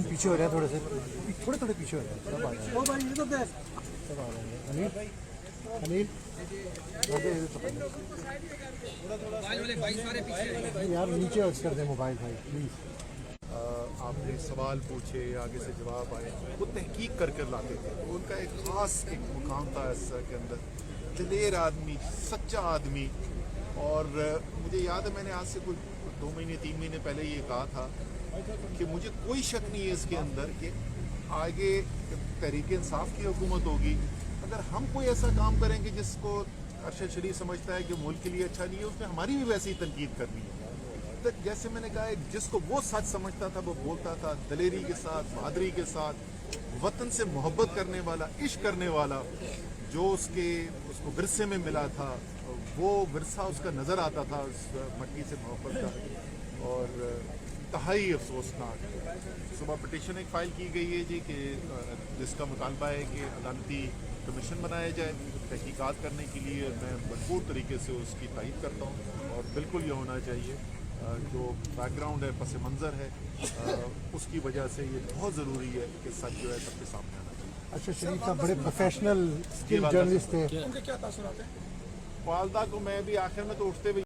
پیچھے ہو رہے ہیں تھوڑے سے تھوڑے پیچھے ہو رہے ہیں سب آ رہے ہیں یار نیچے کر دیں موبائل بھائی پلیز. آپ نے سوال پوچھے آگے سے جواب آئے وہ تحقیق کر کر لاتے تھے. ان کا ایک خاص ایک مقام تھا اس کے اندر, دلیر آدمی, سچا آدمی. اور مجھے یاد ہے میں نے آج سے کوئی 2 مہینے 3 مہینے پہلے یہ کہا تھا کہ مجھے کوئی شک نہیں ہے اس کے اندر کہ آگے تحریک انصاف کی حکومت ہوگی. اگر ہم کوئی ایسا کام کریں گے جس کو ارشد شریف سمجھتا ہے کہ ملک کے لیے اچھا نہیں ہے, اس میں ہماری بھی ویسی ہی تنقید کرنی ہے. جیسے میں نے کہا ہے جس کو وہ سچ سمجھتا تھا وہ بولتا تھا, دلیری کے ساتھ, بہادری کے ساتھ, وطن سے محبت کرنے والا, عشق کرنے والا, جو اس کو ورثے میں ملا تھا وہ ورثہ اس کا نظر آتا تھا اس مٹی سے محبت کا. اور انتہائی افسوسناک صبح پٹیشن ایک فائل کی گئی ہے جی کہ جس کا مطالبہ ہے کہ عدالتی کمیشن بنایا جائے تحقیقات کرنے کے لیے. میں بھرپور طریقے سے اس کی تائید کرتا ہوں اور بالکل یہ ہونا چاہیے. جو بیک گراؤنڈ ہے, پس منظر ہے, اس کی وجہ سے یہ بہت ضروری ہے کہ سچ جو ہے سب کے سامنے آنا چاہیے. اچھا شریف صاحب بڑے پروفیشنل جرنلسٹ تھے, ان کے کیا تاثرات ہیں؟ والدہ کو میں بھی آخر میں تو اٹھتے ہوئے